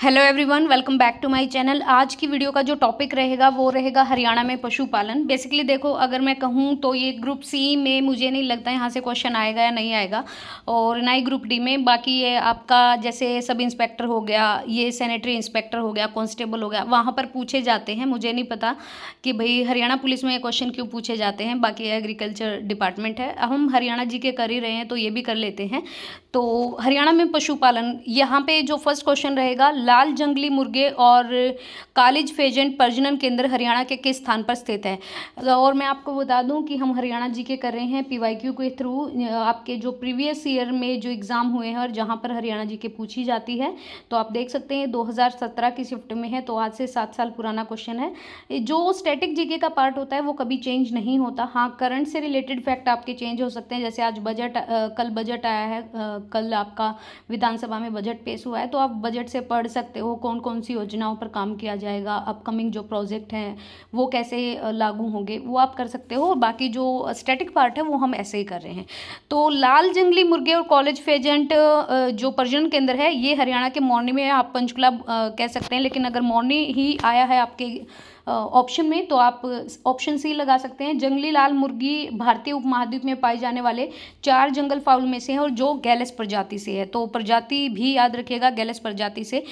Hello everyone, welcome back to my channel. आज की video का जो टॉपिक रहेगा वो रहेगा हरियाणा में पशुपालन। बेसिकली देखो, अगर मैं कहूँ तो ये ग्रुप सी में मुझे नहीं लगता यहाँ से क्वेश्चन आएगा या नहीं आएगा, और ना ही ग्रुप डी में। बाकी ये आपका जैसे सब इंस्पेक्टर हो गया, ये सैनिटरी इंस्पेक्टर हो गया, कांस्टेबल हो गया, वहाँ पर पूछे जाते हैं। मुझे नहीं पता कि भाई हरियाणा पुलिस में ये क्वेश्चन क्यों पूछे जाते हैं। बाकी एग्रीकल्चर डिपार्टमेंट है, हम हरियाणा जी के कर ही रहे हैं तो ये भी कर लेते हैं। तो हरियाणा में पशुपालन, यहाँ पे जो फर्स्ट क्वेश्चन रहेगा, लाल जंगली मुर्गे और कालिज फेजेंट प्रजनन केंद्र हरियाणा के किस स्थान पर स्थित है। और मैं आपको बता दूं कि हम हरियाणा जी के कर रहे हैं पीवाईक्यू के थ्रू। आपके जो प्रीवियस ईयर में जो एग्ज़ाम हुए हैं और जहां पर हरियाणा जी के पूछी जाती है, तो आप देख सकते हैं 2017 की शिफ्ट में है, तो आज से 7 साल पुराना क्वेश्चन है। जो स्टैटिक जीके का पार्ट होता है वो कभी चेंज नहीं होता। हाँ, करंट से रिलेटेड फैक्ट आपके चेंज हो सकते हैं। जैसे आज बजट, कल बजट आया है, कल आपका विधानसभा में बजट पेश हुआ है, तो आप बजट से पढ़ सकते हो कौन कौन सी योजनाओं पर काम किया जाएगा, अपकमिंग जो प्रोजेक्ट हैं वो कैसे लागू होंगे, वो आप कर सकते हो। और बाकी जो स्टैटिक पार्ट है वो हम ऐसे ही कर रहे हैं। तो लाल जंगली मुर्गे और कॉलेज फेजेंट जो प्रजनन केंद्र है, ये हरियाणा के मौनी में, आप पंचकुला कह सकते हैं, लेकिन अगर मौनी ही आया है आपके ऑप्शन में तो आप ऑप्शन सी लगा सकते हैं। जंगली लाल मुर्गी भारतीय उपमहाद्वीप में पाए जाने वाले 4 जंगल फाउल में से है, और जो गैलस प्रजाति से है। तो प्रजाति भी याद रखिएगा, गैलस प्रजाति से।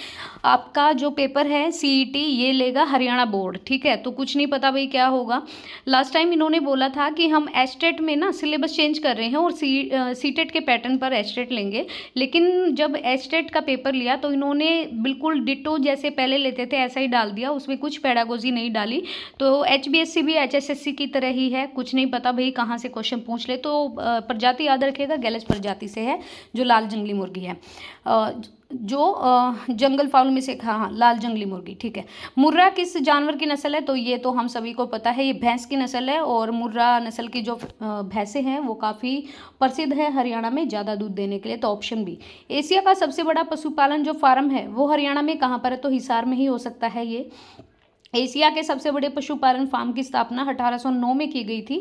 आपका जो पेपर है सीईटी ये लेगा हरियाणा बोर्ड, ठीक है। तो कुछ नहीं पता भाई क्या होगा। लास्ट टाइम इन्होंने बोला था कि हम एस्टेट में ना सिलेबस चेंज कर रहे हैं और सीटेट के पैटर्न पर एस्टेट लेंगे, लेकिन जब एस्टेट का पेपर लिया तो इन्होंने बिल्कुल डिटो जैसे पहले लेते थे ऐसा ही डाल दिया, उसमें कुछ पेडागोजी नहीं डाली। तो एचबीएससी भी एचएसएससी की तरह ही है, कुछ नहीं पता भाई कहाँ से क्वेश्चन पूछ ले। तो प्रजाति याद रखिएगा, गैलस प्रजाति से है जो लाल जंगली मुर्गी है, जो जंगल फाउल में से, हाँ लाल जंगली मुर्गी, ठीक है। मुर्रा किस जानवर की नस्ल है, तो ये तो हम सभी को पता है, ये भैंस की नस्ल है। और मुर्रा नस्ल की जो भैंसें हैं वो काफ़ी प्रसिद्ध है हरियाणा में ज़्यादा दूध देने के लिए। तो ऑप्शन बी। एशिया का सबसे बड़ा पशुपालन जो फार्म है वो हरियाणा में कहाँ पर है, तो हिसार में ही हो सकता है ये। एशिया के सबसे बड़े पशुपालन फार्म की स्थापना 1809 में की गई थी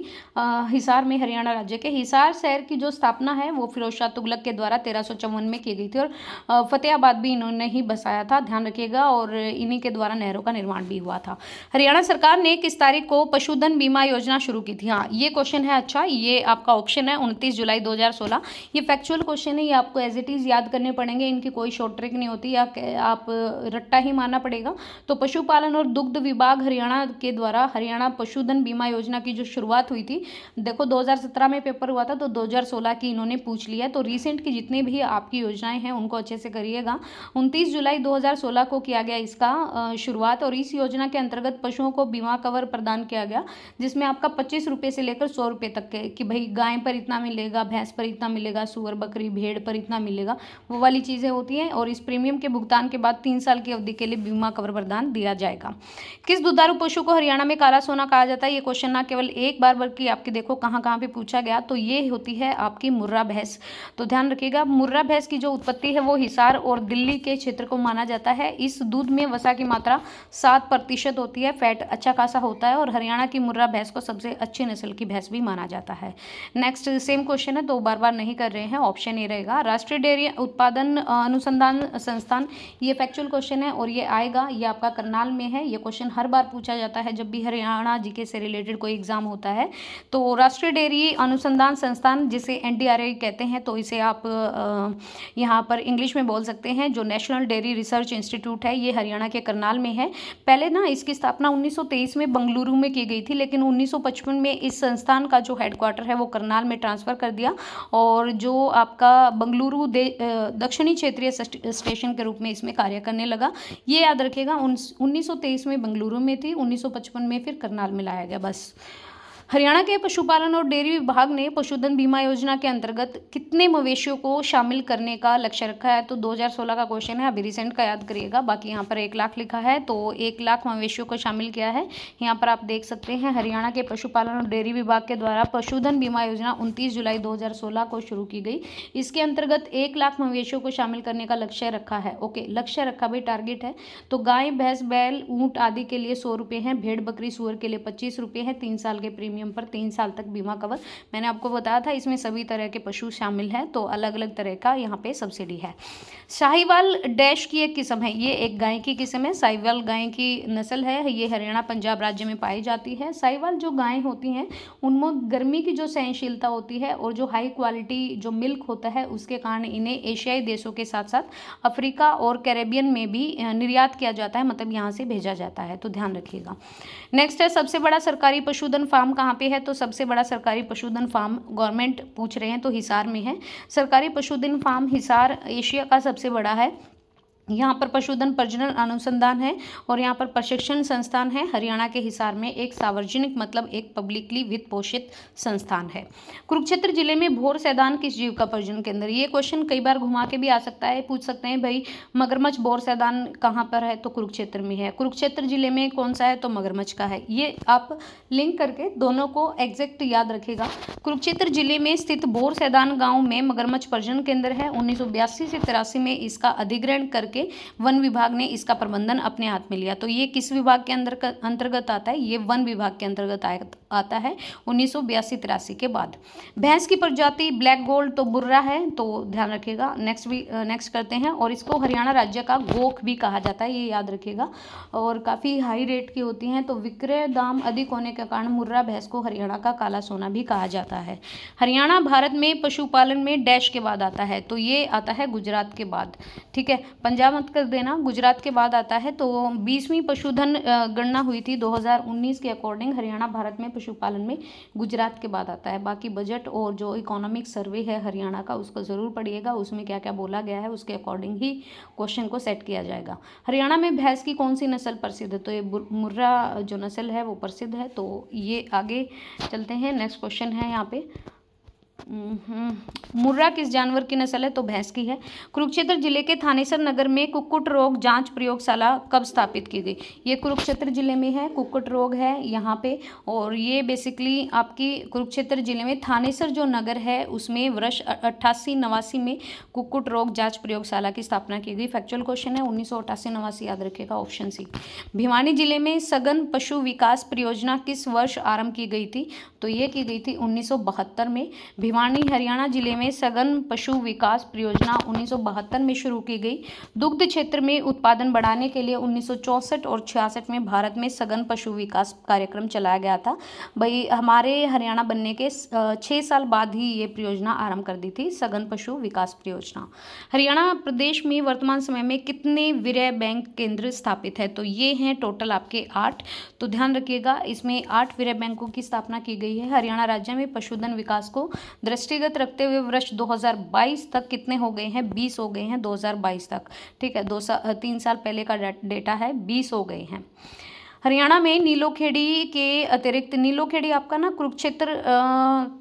हिसार में, हरियाणा राज्य के। हिसार शहर की जो स्थापना है वो फिरोज शाह तुगलक के द्वारा 1354 में की गई थी, और फतेहाबाद भी इन्होंने ही बसाया था, ध्यान रखिएगा। और इन्हीं के द्वारा नहरों का निर्माण भी हुआ था। हरियाणा सरकार ने किस तारीख को पशुधन बीमा योजना शुरू की थी। हाँ, ये क्वेश्चन है। अच्छा, ये आपका ऑप्शन है 29 जुलाई 2016। ये फैक्चुअल क्वेश्चन है, ये आपको एज इट इज़ याद करने पड़ेंगे, इनकी कोई शॉर्ट ट्रिक नहीं होती, या आप रट्टा ही मानना पड़ेगा। तो पशुपालन और दुग्ध विभाग हरियाणा के द्वारा हरियाणा पशुधन बीमा योजना की जो शुरुआत हुई थी, देखो 2017 में पेपर हुआ था, तो 2016 की इन्होंने पूछ लिया। तो रिसेंट की जितनी भी आपकी योजनाएं हैं उनको अच्छे से करिएगा। 29 जुलाई 2016 को किया गया इसका शुरुआत, और इस योजना के अंतर्गत पशुओं को बीमा कवर प्रदान किया गया, जिसमें आपका 25 रुपये से लेकर 100 रुपये तक के, कि भाई गाय पर इतना मिलेगा, भैंस पर इतना मिलेगा, सुअर बकरी भेड़ पर इतना मिलेगा, वो वाली चीज़ें होती हैं। और इस प्रीमियम के भुगतान के बाद 3 साल की अवधि के लिए बीमा कवर प्रदान दिया जाएगा। किस दुधारू पशु को हरियाणा में काला सोना कहा जाता है। ये क्वेश्चन ना केवल एक बार बल्कि आपके देखो कहाँ कहाँ पे पूछा गया, तो ये होती है आपकी मुर्रा भैंस। तो ध्यान रखिएगा, मुर्रा भैंस की जो उत्पत्ति है वो हिसार और दिल्ली के क्षेत्र को माना जाता है। इस दूध में वसा की मात्रा 7% होती है, फैट अच्छा खासा होता है, और हरियाणा की मुर्रा भैंस को सबसे अच्छी नस्ल की भैंस भी माना जाता है। नेक्स्ट सेम क्वेश्चन है, तो बार बार नहीं कर रहे हैं, ऑप्शन ए रहेगा राष्ट्रीय डेयरी उत्पादन अनुसंधान संस्थान। ये फैक्चुअल क्वेश्चन है और ये आएगा, ये आपका करनाल में है। ये क्वेश्चन हर बार पूछा जाता है जब भी हरियाणा जीके से रिलेटेड कोई एग्जाम होता है। तो राष्ट्रीय डेयरी अनुसंधान संस्थान, जिसे एनडीआरआई कहते हैं, तो इसे आप यहाँ पर इंग्लिश में बोल सकते हैं, जो नेशनल डेयरी रिसर्च इंस्टीट्यूट है, ये हरियाणा के करनाल में है। पहले ना इसकी स्थापना 1923 में बंगलुरु में की गई थी, लेकिन 1955 में इस संस्थान का जो हेडक्वार्टर है वो करनाल में ट्रांसफ़र कर दिया, और जो आपका बंगलुरु दक्षिणी क्षेत्रीय स्टेशन के रूप में इसमें कार्य करने लगा। ये याद रखिएगा, 1923 में बंगलुरु में थी, 1955 में फिर करनाल में लाया गया, बस। हरियाणा के पशुपालन और डेयरी विभाग ने पशुधन बीमा योजना के अंतर्गत कितने मवेशियों को शामिल करने का लक्ष्य रखा है। तो 2016 का क्वेश्चन है, अभी रिसेंट का याद करिएगा। बाकी यहाँ पर 1 लाख लिखा है, तो 1 लाख मवेशियों को शामिल किया है। यहाँ पर आप देख सकते हैं हरियाणा के पशुपालन और डेयरी विभाग के द्वारा पशुधन बीमा योजना 29 जुलाई 2016 को शुरू की गई। इसके अंतर्गत 1 लाख मवेशियों को शामिल करने का लक्ष्य रखा है। ओके, लक्ष्य रखा भाई, टारगेट है। तो गाय भैंस बैल ऊँट आदि के लिए 100 रुपये हैं, भेड़ बकरी सुअर के लिए 25 रुपये हैं, 3 साल के प्रीमियम प्रीमियम पर 3 साल तक बीमा कवर। मैंने आपको बताया था इसमें सभी तरह के पशु शामिल हैं, तो अलग अलग तरह का यहाँ पे सब्सिडी है। साहिवाल डैश की एक किस्म है, ये एक गाय की किस्म है, साहिवाल गाय की नस्ल है, ये हरियाणा पंजाब राज्य में पाई जाती है। साहिवाल जो गायें होती हैं उनमें गर्मी की जो सहनशीलता होती है और जो हाई क्वालिटी जो मिल्क होता है उसके कारण इन्हें एशियाई देशों के साथ साथ अफ्रीका और कैरेबियन में भी निर्यात किया जाता है, मतलब यहाँ से भेजा जाता है, तो ध्यान रखिएगा। नेक्स्ट है सबसे बड़ा सरकारी पशुधन फार्म कहाँ पे है, तो सबसे बड़ा सरकारी पशुधन फार्म गवर्नमेंट पूछ रहे हैं तो हिसार में है। सरकारी पशुधन फार्म हिसार एशिया का सबसे बड़ा है। यहाँ पर पशुधन प्रजनन अनुसंधान है और यहाँ पर प्रशिक्षण संस्थान है। हरियाणा के हिसार में एक सार्वजनिक मतलब एक पब्लिकली वित्त पोषित संस्थान है। कुरुक्षेत्र जिले में भोर सैदान किस जीव का प्रजनन केंद्र, ये क्वेश्चन कई बार घुमा के भी आ सकता है, पूछ सकते हैं भाई मगरमच्छ भोर सैदान कहाँ पर है, तो कुरुक्षेत्र में है। कुरुक्षेत्र जिले में कौन सा है, तो मगरमच्छ का है। ये आप लिंक करके दोनों को एग्जैक्ट याद रखेगा। कुरुक्षेत्र जिले में स्थित भोर सैदान गाँव में मगरमच्छ प्रजनन केंद्र है। 1982 से 83 में इसका अधिग्रहण करके वन विभाग ने इसका प्रबंधन अपने हाथ में लिया। तो ये किस विभाग के अंतर्गत आता है, ये वन विभाग के अंतर्गत आता है 1982-83 के बाद। भैंस की प्रजाति ब्लैक गोल्ड तो बुर्रा है, तो ध्यान रखिएगा। नेक्स्ट करते हैं, और इसको हरियाणा राज्य का गोख भी कहा जाता है, ये याद रखिएगा। और काफ़ी हाई रेट की होती हैं, तो विक्रय दाम अधिक होने के कारण मुर्रा भैंस को हरियाणा का काला सोना भी कहा जाता है। हरियाणा भारत में पशुपालन में डैश के बाद आता है, तो ये आता है गुजरात के बाद, ठीक है, पंजाब मत कर देना, गुजरात के बाद आता है। तो 20वीं पशुधन गणना हुई थी 2019 के अकॉर्डिंग हरियाणा भारत में पशुपालन में गुजरात के बाद आता है। बाकी बजट और जो इकोनॉमिक सर्वे है हरियाणा का उसको ज़रूर पढ़िएगा, उसमें क्या क्या बोला गया है उसके अकॉर्डिंग ही क्वेश्चन को सेट किया जाएगा। हरियाणा में भैंस की कौन सी नस्ल प्रसिद्ध है, तो ये मुर्रा जो नस्ल है वो प्रसिद्ध है। तो ये आगे चलते हैं, नेक्स्ट क्वेश्चन है यहाँ पे, मुर्रा किस जानवर की नस्ल है, तो भैंस की है। कुरुक्षेत्र जिले के थानेसर नगर में कुक्कुट रोग जांच प्रयोगशाला कब स्थापित की गई, ये कुरुक्षेत्र जिले में है, कुक्कुट रोग है यहाँ पे। और ये बेसिकली आपकी कुरुक्षेत्र जिले में थानेसर जो नगर है उसमें वर्ष 88-89 में कुक्कुट रोग जांच प्रयोगशाला की स्थापना की गई। फैक्चुअल क्वेश्चन है, 1988-89 याद रखिएगा, ऑप्शन सी। भिवानी जिले में सघन पशु विकास परियोजना किस वर्ष आरंभ की गई थी, तो ये की गई थी 1972 में। भिवानी हरियाणा जिले में सघन पशु विकास परियोजना 1972 में शुरू की गई। दुग्ध क्षेत्र में उत्पादन बढ़ाने के लिए 1964 और 66 में भारत में सघन पशु विकास कार्यक्रम चलाया गया था। भाई हमारे हरियाणा बनने के 6 साल बाद ही ये परियोजना आरंभ कर दी थी, सघन पशु विकास परियोजना। हरियाणा प्रदेश में वर्तमान समय में कितने विक्रय बैंक केंद्र स्थापित है, तो ये हैं टोटल आपके 8। तो ध्यान रखिएगा इसमें 8 विक्रय बैंकों की स्थापना की गई है। हरियाणा राज्य में पशुधन विकास को दृष्टिगत रखते हुए वर्ष 2022 तक कितने हो गए हैं, 20 हो गए हैं 2022 तक, ठीक है, 3 साल पहले का डेटा है, 20 हो गए हैं। हरियाणा में नीलोखेड़ी के अतिरिक्त, नीलोखेड़ी आपका ना कुरुक्षेत्र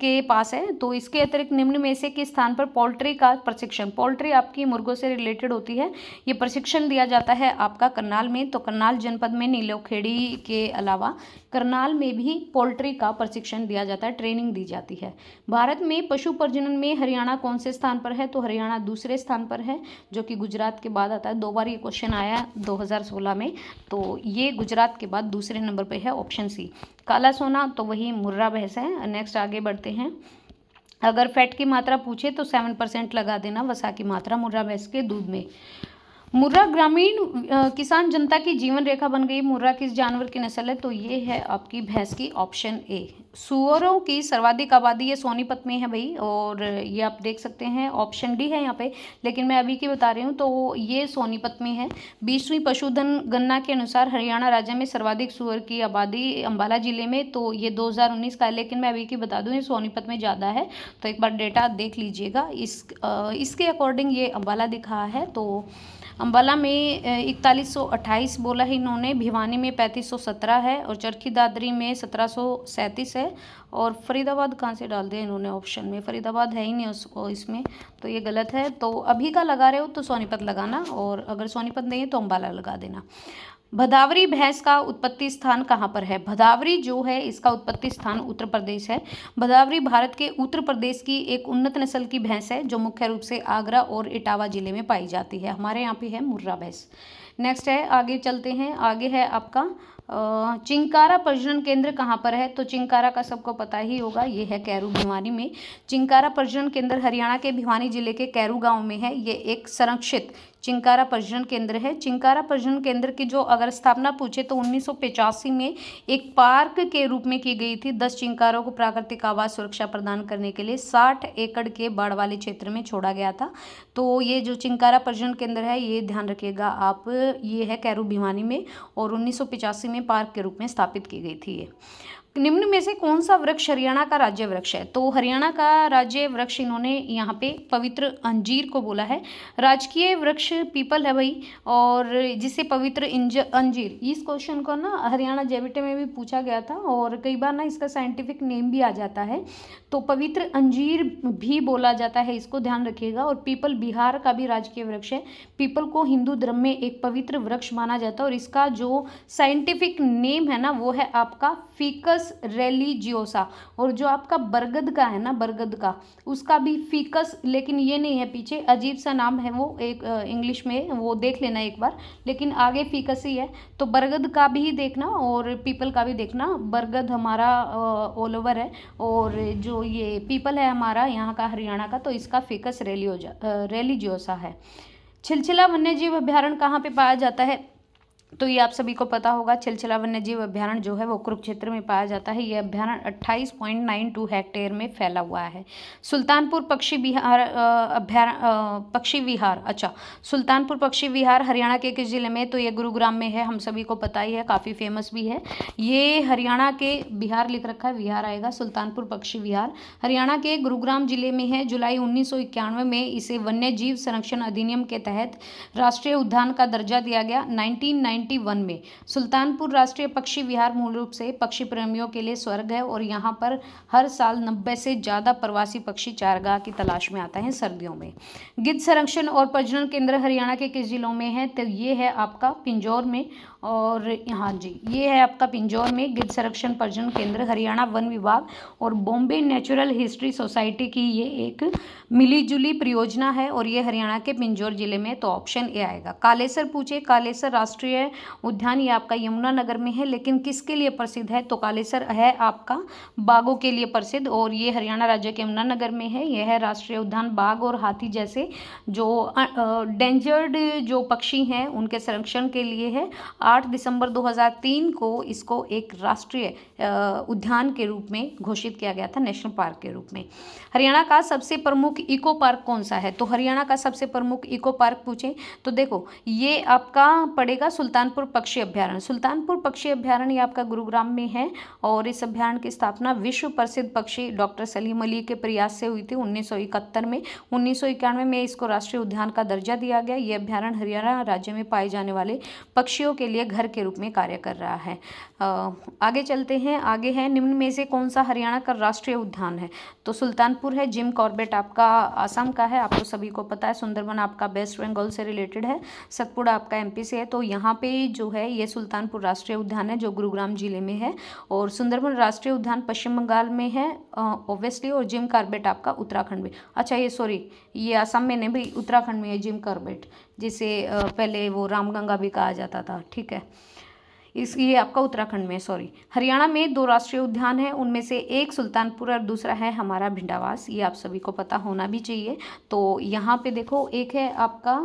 के पास है, तो इसके अतिरिक्त निम्न में से किस स्थान पर पोल्ट्री का प्रशिक्षण, पोल्ट्री आपकी मुर्गों से रिलेटेड होती है, ये प्रशिक्षण दिया जाता है आपका करनाल में। तो करनाल जनपद में नीलोखेड़ी के अलावा करनाल में भी पोल्ट्री का प्रशिक्षण दिया जाता है, ट्रेनिंग दी जाती है। भारत में पशु प्रजनन में हरियाणा कौन से स्थान पर है, तो हरियाणा दूसरे स्थान पर है, जो कि गुजरात के बाद आता है। 2 बार ये क्वेश्चन आया 2016 में, तो ये गुजरात के बाद दूसरे नंबर पे है, ऑप्शन सी। काला सोना तो वही मुर्रा भैंस है। नेक्स्ट आगे बढ़ते हैं, अगर फैट की मात्रा पूछे तो 7% लगा देना, वसा की मात्रा मुर्रा भैंस के दूध में। मुर्रा ग्रामीण किसान जनता की जीवन रेखा बन गई। मुर्रा किस जानवर की नस्ल है, तो ये है आपकी भैंस की, ऑप्शन ए। सूअरों की सर्वाधिक आबादी ये सोनीपत में है भाई, और ये आप देख सकते हैं, ऑप्शन डी है यहाँ पे, लेकिन मैं अभी की बता रही हूँ, तो ये सोनीपत में है। 20वीं पशुधन गणना के अनुसार हरियाणा राज्य में सर्वाधिक सूअर की आबादी अम्बाला जिले में, तो ये 2019 का है, लेकिन मैं अभी की बता दूँ ये सोनीपत में ज़्यादा है, तो एक बार डेटा देख लीजिएगा। इसके अकॉर्डिंग ये अम्बाला दिखा है, तो अम्बाला में 4128 बोला है इन्होंने, भिवानी में 3517 है, और चरखी दादरी में 1737 है, और फरीदाबाद कहाँ से डाल दिया इन्होंने ऑप्शन में, फरीदाबाद है ही नहीं इसमें, तो ये गलत है। तो अभी का लगा रहे हो तो सोनीपत लगाना, और अगर सोनीपत नहीं है तो अम्बाला लगा देना। भदावरी भैंस का उत्पत्ति स्थान कहाँ पर है, भदावरी जो है इसका उत्पत्ति स्थान उत्तर प्रदेश है। भदावरी भारत के उत्तर प्रदेश की एक उन्नत नस्ल की भैंस है, जो मुख्य रूप से आगरा और इटावा जिले में पाई जाती है। हमारे यहाँ पे है मुर्रा भैंस। नेक्स्ट है, आगे चलते हैं, आगे है आपका चिंकारा प्रजनन केंद्र कहाँ पर है? तो चिंकारा का सबको पता ही होगा, ये है कैरू भिवानी में। चिंकारा प्रजनन केंद्र हरियाणा के भिवानी जिले के कैरू गांव में है। ये एक संरक्षित चिंकारा प्रजनन केंद्र है। चिंकारा प्रजनन केंद्र की जो अगर स्थापना पूछे तो 1985 में एक पार्क के रूप में की गई थी। 10 चिंकारों को प्राकृतिक आवास सुरक्षा प्रदान करने के लिए 60 एकड़ के बाढ़ वाले क्षेत्र में छोड़ा गया था। तो ये जो चिंकारा प्रजनन केंद्र है, ये ध्यान रखिएगा आप, ये है कैरू भिवानी में और 1985 में पार्क के रूप में स्थापित की गई थी ये। निम्न में से कौन सा वृक्ष हरियाणा का राज्य वृक्ष है? तो हरियाणा का राज्य वृक्ष इन्होंने यहाँ पे पवित्र अंजीर को बोला है। राजकीय वृक्ष पीपल है भाई, और जिसे पवित्र अंजीर, इस क्वेश्चन को ना हरियाणा जेबीटी में भी पूछा गया था और कई बार ना इसका साइंटिफिक नेम भी आ जाता है, तो पवित्र अंजीर भी बोला जाता है, इसको ध्यान रखिएगा। और पीपल बिहार का भी राजकीय वृक्ष है। पीपल को हिंदू धर्म में एक पवित्र वृक्ष माना जाता है और इसका जो साइंटिफिक नेम है ना वो है आपका फिकस रेलिजियोसा। और जो आपका बरगद का है ना, बरगद का, उसका भी फिकस, लेकिन ये नहीं है, पीछे अजीब सा नाम है वो एक इंग्लिश में, वो देख लेना एक बार, लेकिन आगे फिकस ही है। तो बरगद का भी देखना और पीपल का भी देखना। बरगद हमारा ऑल ओवर है और जो ये पीपल है हमारा यहाँ का हरियाणा का, तो इसका फिकस रेलिजियोसा है। छिलछिला वन्यजीव अभ्यारण्य कहाँ पे पाया जाता है? तो ये आप सभी को पता होगा, छिलछिला वन्यजीव अभ्यारण्य जो है वो कुरुक्षेत्र में पाया जाता है। ये अभ्यारण्य 28.92 हेक्टेयर में फैला हुआ है। सुल्तानपुर पक्षी विहार पक्षी विहार, अच्छा, सुल्तानपुर पक्षी विहार हरियाणा के किस जिले में? तो ये गुरुग्राम में है, हम सभी को पता ही है, काफ़ी फेमस भी है ये। हरियाणा के, बिहार लिख रखा है, विहार आएगा। सुल्तानपुर पक्षी विहार हरियाणा के गुरुग्राम जिले में है। जुलाई 1991 में इसे वन्य जीव संरक्षण अधिनियम के तहत राष्ट्रीय उद्यान का दर्जा दिया गया। 1991 में सुल्तानपुर राष्ट्रीय पक्षी विहार मूल रूप से पक्षी प्रेमियों के लिए स्वर्ग है और यहाँ पर हर साल 90 से ज़्यादा प्रवासी पक्षी चारागाह की तलाश में आते हैं सर्दियों में। गिद्ध संरक्षण और प्रजनन केंद्र हरियाणा के किस जिलों में है? तो ये है आपका पिंजौर में, और हाँ जी, ये है आपका पिंजौर में गिद्ध संरक्षण प्रजनन केंद्र। हरियाणा वन विभाग और बॉम्बे नेचुरल हिस्ट्री सोसाइटी की ये एक मिलीजुली परियोजना है और ये हरियाणा के पिंजौर जिले में, तो ऑप्शन ए आएगा। कालेसर पूछे, कालेसर राष्ट्रीय उद्यान ये आपका यमुनानगर में है, लेकिन किसके लिए प्रसिद्ध है? तो कालेसर है आपका बाघों के लिए प्रसिद्ध और ये हरियाणा राज्य के यमुनानगर में है। यह है राष्ट्रीय उद्यान बाघ और हाथी जैसे जो डेंजर्ड जो पक्षी हैं उनके संरक्षण के लिए है। 8 दिसंबर 2003 को इसको एक राष्ट्रीय उद्यान के रूप में घोषित किया गया था, नेशनल पार्क के रूप में। हरियाणा का सबसे प्रमुख इको पार्क कौन सा है? तो हरियाणा का सबसे प्रमुख इको पार्क पूछे तो देखो ये आपका पड़ेगा सुल्तानपुर पक्षी अभ्यारण्य। सुल्तानपुर पक्षी अभ्यारण्य ये आपका गुरुग्राम में है और इस अभ्यारण्य की स्थापना विश्व प्रसिद्ध पक्षी डॉक्टर सलीम अली के प्रयास से हुई थी 1971 में। 1991 में इसको राष्ट्रीय उद्यान का दर्जा दिया गया। ये अभ्यारण्य हरियाणा राज्य में पाए जाने वाले पक्षियों के लिए घर के रूप में कार्य कर रहा है। आगे चलते हैं, आगे है निम्न में से कौन सा हरियाणा का राष्ट्रीय उद्यान है? तो सुल्तानपुर है, जिम कॉर्बेट आपका आसाम का है, आपको सभी को पता है। सुंदरबन आपका वेस्ट बंगाल से रिलेटेड है, सतपुड़ा आपका एमपी से है। तो यहाँ पे जो है ये सुल्तानपुर राष्ट्रीय उद्यान है जो गुरुग्राम जिले में है और सुंदरबन राष्ट्रीय उद्यान पश्चिम बंगाल में है ओब्वियसली, और जिम कॉर्बेट आपका उत्तराखंड में, अच्छा ये सॉरी ये आसाम में नहीं भाई, उत्तराखंड में है जिम कॉर्बेट, जिसे पहले वो रामगंगा भी कहा जाता था, ठीक है, ये आपका उत्तराखंड में, सॉरी। हरियाणा में 2 राष्ट्रीय उद्यान हैं, उनमें से एक सुल्तानपुर और दूसरा है हमारा भिंडावास, ये आप सभी को पता होना भी चाहिए। तो यहाँ पे देखो एक है आपका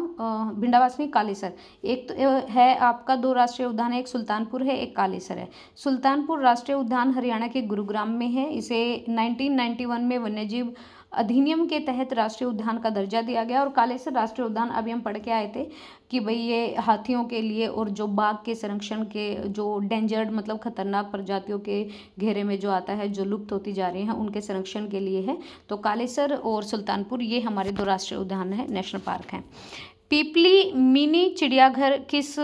भिंडावास नहीं कालेसर, एक तो है आपका 2 राष्ट्रीय उद्यान है, एक सुल्तानपुर है एक कालेसर है। सुल्तानपुर राष्ट्रीय उद्यान हरियाणा के गुरुग्राम में है। इसे 1991 में वन्यजीव अधिनियम के तहत राष्ट्रीय उद्यान का दर्जा दिया गया। और कालेसर राष्ट्रीय उद्यान अभी हम पढ़ के आए थे कि भाई ये हाथियों के लिए और जो बाघ के संरक्षण के जो डेंजर्ड मतलब खतरनाक प्रजातियों के घेरे में जो आता है, जो लुप्त होती जा रही हैं, उनके संरक्षण के लिए है। तो कालेसर और सुल्तानपुर ये हमारे 2 राष्ट्रीय उद्यान है, नेशनल पार्क हैं। पीपली मिनी चिड़ियाघर किस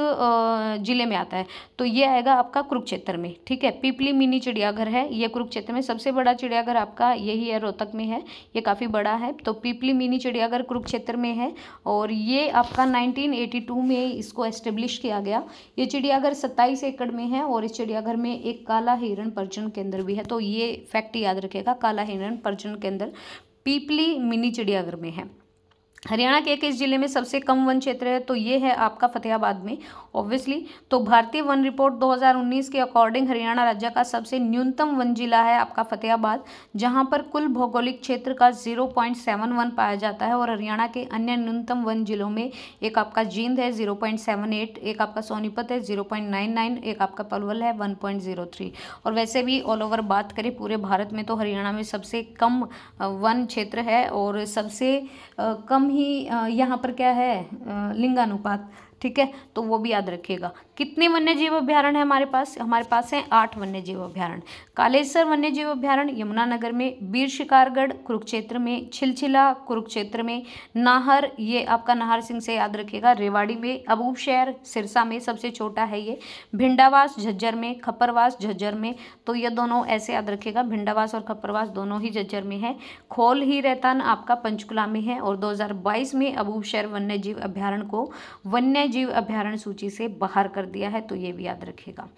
जिले में आता है? तो ये आएगा आपका कुरुक्षेत्र में, ठीक है। पीपली मिनी चिड़ियाघर है, ये कुरुक्षेत्र में। सबसे बड़ा चिड़ियाघर आपका यही है, रोहतक में है, ये काफ़ी बड़ा है। तो पीपली मिनी चिड़ियाघर कुरुक्षेत्र में है और ये आपका 1982 में इसको एस्टेब्लिश किया गया। ये चिड़ियाघर 27 एकड़ में है और इस चिड़ियाघर में एक काला हिरण प्रजनन केंद्र भी है। तो ये फैक्ट याद रखेगा, काला हिरण प्रजनन केंद्र पीपली मिनी चिड़ियाघर में है। हरियाणा के किस जिले में सबसे कम वन क्षेत्र है? तो ये है आपका फतेहाबाद में, ऑब्वियसली। तो भारतीय वन रिपोर्ट 2019 के अकॉर्डिंग हरियाणा राज्य का सबसे न्यूनतम वन जिला है आपका फतेहाबाद, जहां पर कुल भौगोलिक क्षेत्र का 0.71 पाया जाता है। और हरियाणा के अन्य न्यूनतम वन जिलों में एक आपका जींद है 0.78, एक आपका सोनीपत है 0.99, एक आपका पलवल है 1.03। और वैसे भी ऑल ओवर बात करें पूरे भारत में तो हरियाणा में सबसे कम वन क्षेत्र है, और सबसे कम ही यहाँ पर क्या है लिंगानुपात, ठीक है, तो वो भी याद रखिएगा। कितने वन्य जीव अभ्यारण्य है हमारे पास है 8 वन्य जीव अभ्यारण्य। कालेसर वन्य जीव अभ्यारण्य यमुनानगर में, वीर शिकारगढ़ कुरुक्षेत्र में, छिलछिला कुरुक्षेत्र में, नाहर ये आपका नाहर सिंह से याद रखिएगा रेवाड़ी में, अबूशहर सिरसा में सबसे छोटा है ये, भिंडावास झज्जर में, खप्परवास झज्जर में, तो ये दोनों ऐसे याद रखिएगा, भिंडावास और खप्परवास दोनों ही झज्जर में है। खोल ही रहतान आपका पंचकुला में है। और 2022 में अबूशहर वन्य जीव अभ्यारण्य को वन्य जीव अभ्यारण्य सूची से बाहर कर दिया है, तो ये भी याद रखिएगा।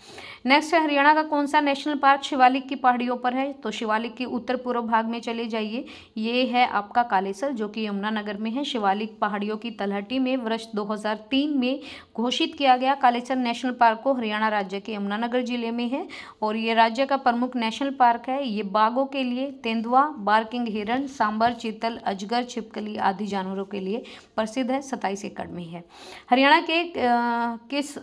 नेक्स्ट है हरियाणा का कौन सा नेशनल पार्क शिवालिक की पहाड़ियों पर है? तो शिवालिक के उत्तर पूर्व भाग में चले जाइए, ये है आपका कालेसर जो कि यमुनानगर में है। शिवालिक पहाड़ियों की तलहटी में वर्ष 2003 में घोषित किया गया कालेसर नेशनल पार्क को हरियाणा राज्य के यमुनानगर जिले में है, और ये राज्य का प्रमुख नेशनल पार्क है। ये बाघों के लिए, तेंदुआ, बार्किंग हिरण, सांबर, चीतल, अजगर, छिपकली आदि जानवरों के लिए प्रसिद्ध है। 27 एकड़ में है। हरियाणा के किस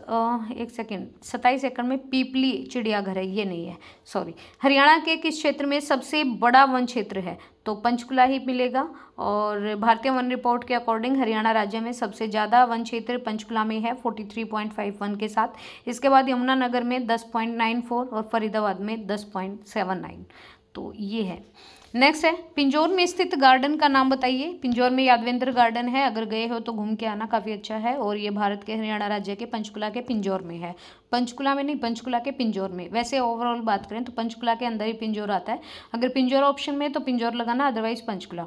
27 एकड़ में पीपली चिड़ियाघर है, ये नहीं है, सॉरी। हरियाणा के किस क्षेत्र में सबसे बड़ा वन क्षेत्र है? तो पंचकुला ही मिलेगा। और भारतीय वन रिपोर्ट के अकॉर्डिंग हरियाणा राज्य में सबसे ज़्यादा वन क्षेत्र पंचकुला में है 43.51 के साथ। इसके बाद यमुनानगर में 10.94 और फरीदाबाद में 10.79, तो ये है। नेक्स्ट है पिंजौर में स्थित गार्डन का नाम बताइए। पिंजौर में यादवेंद्र गार्डन है, अगर गए हो तो घूम के आना, काफ़ी अच्छा है। और ये भारत के हरियाणा राज्य के पंचकुला के पिंजौर में है, पंचकुला में नहीं, पंचकुला के पिंजौर में। वैसे ओवरऑल बात करें तो पंचकुला के अंदर ही पिंजौर आता है, अगर पिंजौर ऑप्शन में तो पिंजौर लगाना, अदरवाइज पंचकुला।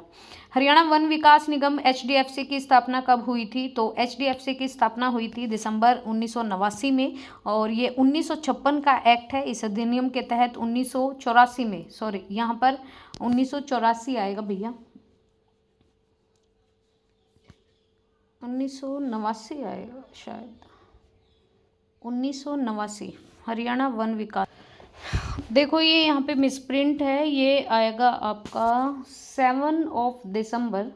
हरियाणा वन विकास निगम HDFC की स्थापना कब हुई थी? तो HDFC की स्थापना हुई थी दिसंबर 1989 में, और ये 1956 का एक्ट है। इस अधिनियम के तहत 1984 में, सॉरी यहाँ पर 1984 आएगा भैया, 1989 आएगा शायद, 1989 हरियाणा वन विकास। देखो ये यहाँ पे मिसप्रिंट है, ये आएगा आपका 7 दिसंबर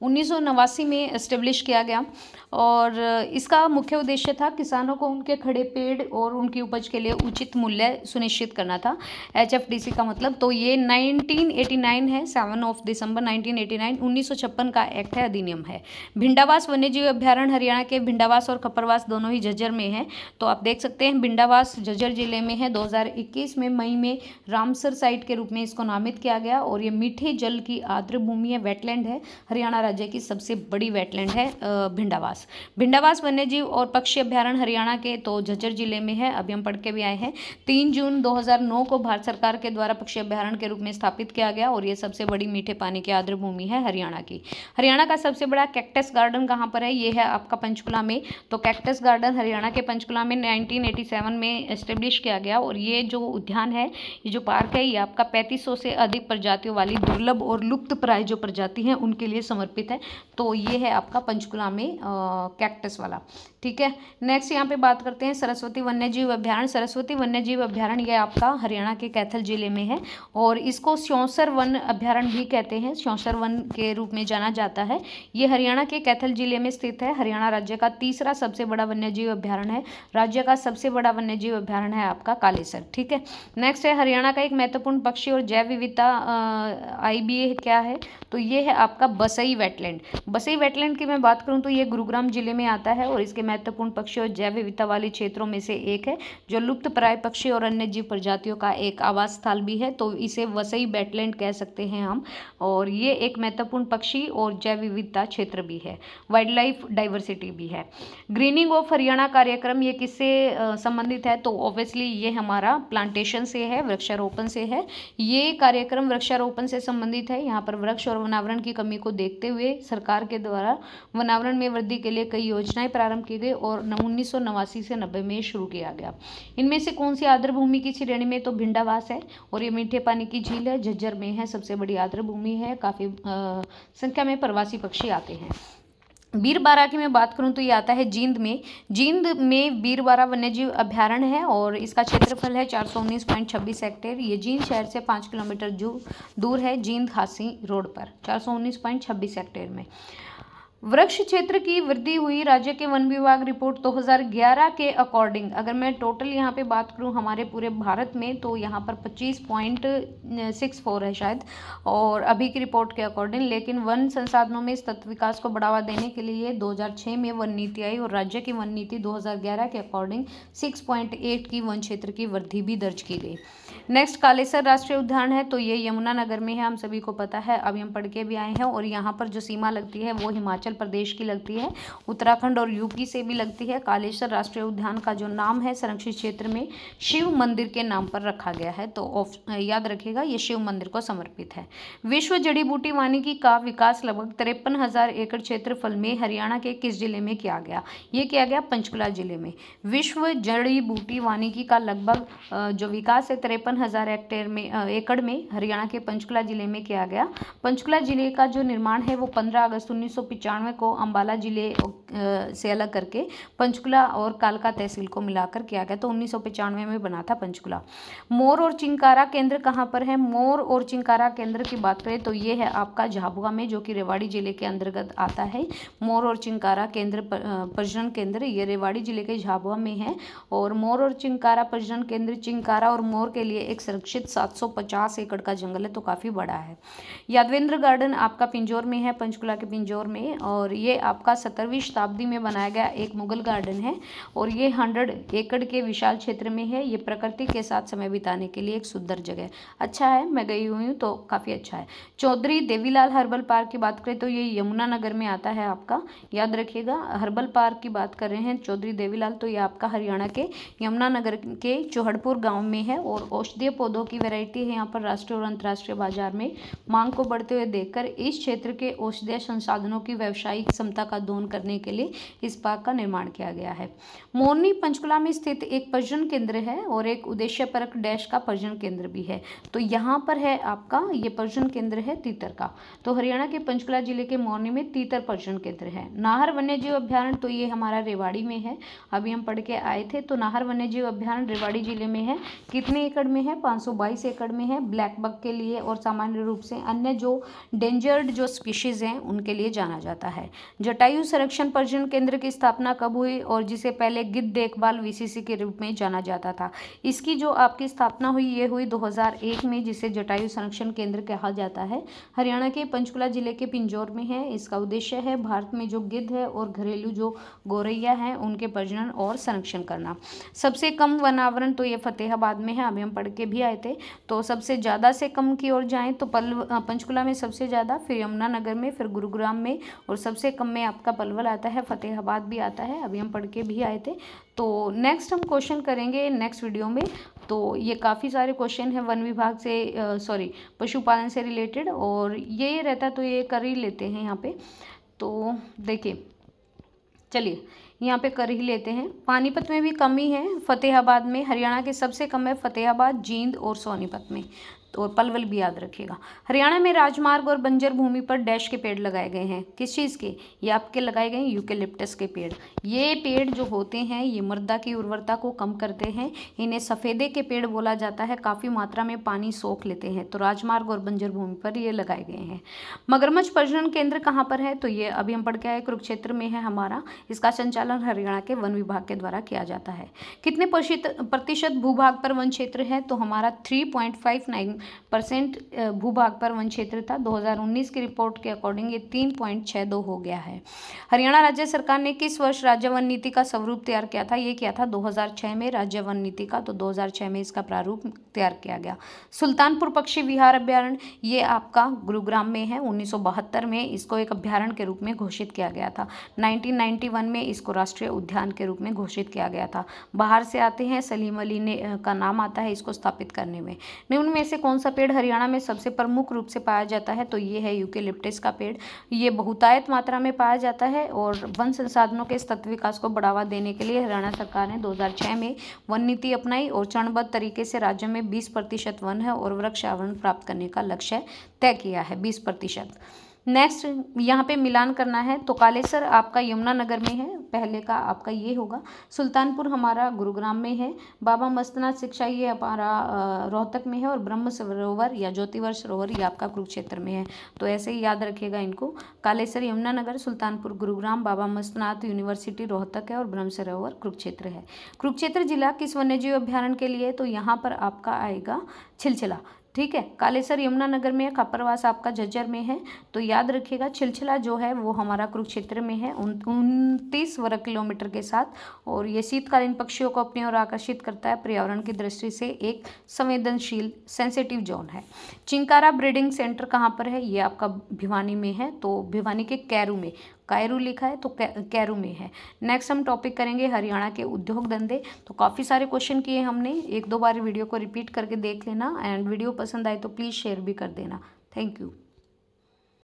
1989 में एस्टेब्लिश किया गया। और इसका मुख्य उद्देश्य था किसानों को उनके खड़े पेड़ और उनकी उपज के लिए उचित मूल्य सुनिश्चित करना था, HFDC का मतलब। तो ये 1989 है, 7 दिसंबर 1989, 1956 का एक्ट है, अधिनियम है। भिंडावास वन्यजीव अभ्यारण्य हरियाणा के भिंडावास और खप्परवास दोनों ही झज्जर में है। तो आप देख सकते हैं भिंडावास झज्जर जिले में है। 2021 में मई में रामसर साइट के रूप में इसको नामित किया गया, और ये मीठे जल की आर्द्र भूमि है, वेटलैंड है, हरियाणा राज्य की सबसे बड़ी वेटलैंड है भिंडावास वन्यजीव और पक्षी अभ्यारण्य हरियाणा के तो झज्जर जिले में है, अभी हम पढ़ के भी आए हैं। 3 जून 2009 को भारत सरकार के द्वारा पक्षी अभ्यारण्य के रूप में स्थापित किया गया, और ये सबसे बड़ी मीठे पानी की आर्द्र भूमि है हरियाणा की। हरियाणा का सबसे बड़ा कैक्टस गार्डन कहाँ पर है? ये है आपका पंचकुला में। तो कैक्टस गार्डन हरियाणा के पंचकुला में 1987 में एस्टेब्लिश किया गया, और ये जो उद्यान है, ये जो पार्क है, ये आपका 3500 से अधिक प्रजातियों वाली दुर्लभ और लुप्त प्राय जो प्रजाति हैं उनके लिए समर्पित है। तो ये है आपका पंचकुला में कैक्टस वाला, ठीक है। नेक्स्ट यहाँ पे बात करते हैं सरस्वती वन्यजीव अभ्यारण्य। सरस्वती वन्यजीव अभ्यारण्य ये आपका हरियाणा के कैथल जिले में है, और इसको स्योंसर वन अभ्यारण्य भी कहते हैं, स्योंसर वन के रूप में जाना जाता है। ये हरियाणा के कैथल जिले में स्थित है। हरियाणा राज्य का तीसरा सबसे बड़ा वन्यजीव अभ्यारण्य है। राज्य का सबसे बड़ा वन्यजीव अभ्यारण्य है आपका कालेसर, ठीक है। नेक्स्ट है हरियाणा का एक महत्वपूर्ण पक्षी और जैव विविधता IBA क्या है? तो ये है आपका बसई वेटलैंड। बसई वेटलैंड की मैं बात करूं तो ये गुरुग्राम जिले में आता है, और इसके महत्वपूर्ण पक्षी और जैव विविधता वाले क्षेत्रों में से एक है, जो लुप्त प्राय पक्षी और अन्य जीव प्रजातियों का एक आवास स्थल भी है। तो इसे वसई वेटलैंड कह सकते हैं हम, और ये एक महत्वपूर्ण पक्षी और जैव विविधता क्षेत्र भी है, वाइल्ड लाइफ डाइवर्सिटी भी है। ग्रीनिंग ऑफ हरियाणा कार्यक्रम ये किससे संबंधित है? तो ऑब्वियसली ये हमारा प्लांटेशन से है, वृक्षारोपण से है। ये कार्यक्रम वृक्षारोपण से संबंधित है। यहाँ पर वृक्ष और वनावरण की कमी को देखते हुए हुए सरकार के द्वारा वनावरण में वृद्धि के लिए कई योजनाएं प्रारंभ की गई और 1989 से 90 में शुरू किया गया। इनमें से कौन सी आर्द्र भूमि की श्रेणी में, तो भिंडावास है और ये मीठे पानी की झील है, झज्जर में है, सबसे बड़ी आर्द्र भूमि है, काफ़ी संख्या में प्रवासी पक्षी आते हैं। बीरबारा की मैं बात करूं तो ये आता है जींद में। जींद में बीरबारा वन्यजीव अभ्यारण्य है और इसका क्षेत्रफल है 419.26 हेक्टेयर। ये जींद शहर से 5 किलोमीटर दूर है, जींद खासी रोड पर 419.26 हेक्टेयर में। वृक्ष क्षेत्र की वृद्धि हुई, राज्य के वन विभाग रिपोर्ट 2011 के अकॉर्डिंग, अगर मैं टोटल यहाँ पे बात करूँ हमारे पूरे भारत में तो यहाँ पर 25.64 है शायद, और अभी की रिपोर्ट के अकॉर्डिंग। लेकिन वन संसाधनों में सतत विकास को बढ़ावा देने के लिए 2006 में वन नीति आई और राज्य की वन नीति 2011 के अकॉर्डिंग 6.8 की वन क्षेत्र की वृद्धि भी दर्ज की गई। नेक्स्ट कालेसर राष्ट्रीय उद्यान है, तो ये यमुनानगर में है, हम सभी को पता है, अभी हम पढ़ के भी आए हैं। और यहाँ पर जो सीमा लगती है वो हिमाचल प्रदेश की लगती है, उत्तराखंड और यूपी से भी लगती है। कालेसर राष्ट्रीय उद्यान का जो नाम है संरक्षित क्षेत्र में शिव मंदिर के नाम पर रखा गया है, तो याद रखिएगा ये शिव मंदिर को समर्पित है। विश्व जड़ी बूटी वानिकी का विकास लगभग 53,000 एकड़ क्षेत्रफल में हरियाणा के किस जिले में किया गया? ये किया गया पंचकुला जिले में। विश्व जड़ी बूटी वानिकी का लगभग जो विकास है 53,000 एकड़ में हरियाणा के पंचकुला जिले में किया गया। पंचकुला जिले का जो निर्माण है वो 15 अगस्त 1995 को अंबाला जिले से अलग करके पंचकुला और कालका तहसील को मिलाकर किया गया, तो 1995 में बना था पंचकुला। मोर और चिंकारा केंद्र कहाँ पर है? मोर और चिंकारा केंद्र की बात करें तो ये है आपका झाबुआ में, जो कि रेवाड़ी जिले के अंतर्गत आता है। मोर और चिंकारा केंद्र प्रजनन केंद्र ये रेवाड़ी जिले के झाबुआ में है। और मोर और चिंकारा प्रजनन केंद्र चिंकारा और मोर के लिए एक संरक्षित 750 एकड़ का जंगल है, तो काफ़ी बड़ा है। यादवेंद्र गार्डन आपका पिंजौर में है, पंचकुला के पिंजौर में, और ये आपका 17वीं शताब्दी में बनाया गया एक मुगल गार्डन है और ये 100 एकड़ के विशाल क्षेत्र में है। ये प्रकृति के साथ समय बिताने के लिए एक सुंदर जगह है, अच्छा है, मैं गई हुई हूँ तो काफ़ी अच्छा है। चौधरी देवीलाल हर्बल पार्क की बात करें तो ये यमुनानगर में आता है आपका, याद रखिएगा। हर्बल पार्क की बात कर रहे हैं चौधरी देवीलाल, तो ये आपका हरियाणा के यमुनानगर के चौहड़पुर गाँव में है। और औषधीय पौधों की वैरायटी है यहाँ पर राष्ट्रीय और अंतर्राष्ट्रीय बाजार में मांग को बढ़ते हुए देखकर इस क्षेत्र के औषधीय संसाधनों की व्यावसायिक क्षमता का दोहन करने के लिए इस पार्क का निर्माण किया गया है। मोरनी पंचकुला में स्थित एक प्रजनन केंद्र है और एक उद्देश्यपरक डैश का प्रजनन केंद्र भी है, तो यहाँ पर है आपका ये प्रजनन केंद्र है तीतर का। तो हरियाणा के पंचकुला जिले के मोरनी में तीतर प्रजनन केंद्र है। नाहर वन्यजीव अभ्यारण्य, तो ये हमारा रेवाड़ी में है, अभी हम पढ़ के आए थे। तो नाहर वन्यजीव अभ्यारण्य रेवाड़ी जिले में है, कितने एकड़ में है? 522 एकड़ में है। ब्लैक बक के लिए और सामान्य रूप से अन्य जो डेंजर्ड जो स्पीशीज हैं उनके लिए जाना जाता है। जटायु संरक्षण प्रजनन केंद्र की स्थापना कब हुई? और जिसे पहले गिद्ध देखभाल वीसीसी के रूप में जाना जाता था, इसकी जो आपकी स्थापना हुई ये हुई 2001 में, जिसे जटायु संरक्षण केंद्र कहा जाता है। हरियाणा के पंचकुला जिले के पिंजौर में है। इसका उद्देश्य है भारत में जो गिद्ध है और घरेलू जो गौरैया हैं उनके प्रजनन और संरक्षण करना। सबसे कम वनावरण, तो ये फतेहाबाद में है, अभी हम पढ़ के भी आए थे। तो सबसे ज़्यादा से कम की ओर जाएं तो पंचकुला में सबसे ज़्यादा, फिर यमुनानगर में, फिर गुरुग्राम में, और सबसे कम में आपका पलवल आता है, फतेहाबाद भी आता है, अभी हम पढ़ के भी आए थे। तो नेक्स्ट हम क्वेश्चन करेंगे नेक्स्ट वीडियो में। तो ये काफ़ी सारे क्वेश्चन हैं वन विभाग से पशुपालन से रिलेटेड, और ये रहता तो ये कर ही लेते हैं यहाँ पे। तो देखिए, चलिए यहाँ पे कर ही लेते हैं। पानीपत में भी कमी है, फतेहाबाद में, हरियाणा के सबसे कम है फतेहाबाद, जींद और सोनीपत में, और पलवल भी याद रखिएगा। हरियाणा में राजमार्ग और बंजर भूमि पर डैश के पेड़ लगाए गए हैं, किस चीज़ के? ये आपके लगाए गए हैं यूकेलिप्टस के पेड़। ये पेड़ जो होते हैं ये मृदा की उर्वरता को कम करते हैं, इन्हें सफ़ेदे के पेड़ बोला जाता है, काफ़ी मात्रा में पानी सोख लेते हैं, तो राजमार्ग और बंजर भूमि पर ये लगाए गए हैं। मगरमच्छ प्रजनन केंद्र कहाँ पर है? तो ये अभी हम पढ़ के आए, कुरुक्षेत्र में है हमारा। इसका संचालन हरियाणा के वन विभाग के द्वारा किया जाता है। कितने प्रतिशत भूभाग पर वन क्षेत्र है? तो हमारा 3.59% भूभाग पर वन क्षेत्र था। 2019 की रिपोर्ट के अकॉर्डिंग ये 3.62 हो गया है। हरियाणा राज्य सरकार ने किस वर्ष राज्य वन नीति का स्वरूप तैयार किया था? ये किया था 2006 में राज्य वन नीति का, तो 2006 में इसका प्रारूप तैयार किया गया। सुल्तानपुर पक्षी विहार अभ्यारण्य, ये आपका गुरुग्राम में है। 1972 में इसको एक अभ्यारण्य के रूप में घोषित किया गया था। 1991 में इसको राष्ट्रीय उद्यान के रूप में घोषित किया गया था। बाहर से आते हैं, सलीम अली ने का नाम आता है इसको स्थापित करने में। निम्न में से कौन सा पेड़ हरियाणा में सबसे प्रमुख रूप से पाया जाता है, तो ये है यूकेलिप्टस का पेड़। ये बहुतायत मात्रा में पाया जाता है और वन संसाधनों के सतत विकास को बढ़ावा देने के लिए हरियाणा सरकार ने 2006 में वन नीति अपनाई और चरणबद्ध तरीके से राज्य में 20% वन है और वृक्षावरण प्राप्त करने का लक्ष्य तय किया है, 20%। नेक्स्ट यहाँ पे मिलान करना है, तो कालेसर आपका यमुनानगर में है, पहले का आपका ये होगा। सुल्तानपुर हमारा गुरुग्राम में है। बाबा मस्तनाथ शिक्षा ये हमारा रोहतक में है और ब्रह्म सरोवर या ज्योतिवर्ष सरोवर ये आपका कुरुक्षेत्र में है। तो ऐसे ही याद रखिएगा इनको, कालेसर यमुनानगर, सुल्तानपुर गुरुग्राम, बाबा मस्तनाथ यूनिवर्सिटी रोहतक है और ब्रह्म सरोवर कुरुक्षेत्र है। कुरुक्षेत्र जिला किस वन्यजीव अभ्यारण्य के लिए, तो यहाँ पर आपका आएगा छिलछिला। ठीक है, कालेसर यमुनानगर में है, खापरवास आपका झज्जर में है। तो याद रखिएगा छिलछिला जो है वो हमारा कुरुक्षेत्र में है 29 वर्ग किलोमीटर के साथ, और ये शीतकालीन पक्षियों को अपनी ओर आकर्षित करता है। पर्यावरण की दृष्टि से एक संवेदनशील सेंसिटिव जोन है। चिंकारा ब्रीडिंग सेंटर कहाँ पर है, ये आपका भिवानी में है, तो भिवानी के कैरू में, कायरू लिखा है तो कैरू में है। नेक्स्ट हम टॉपिक करेंगे हरियाणा के उद्योग धंधे। तो काफ़ी सारे क्वेश्चन किए हमने, 1-2 बार वीडियो को रिपीट करके देख लेना, एंड वीडियो पसंद आए तो प्लीज़ शेयर भी कर देना। Thank you.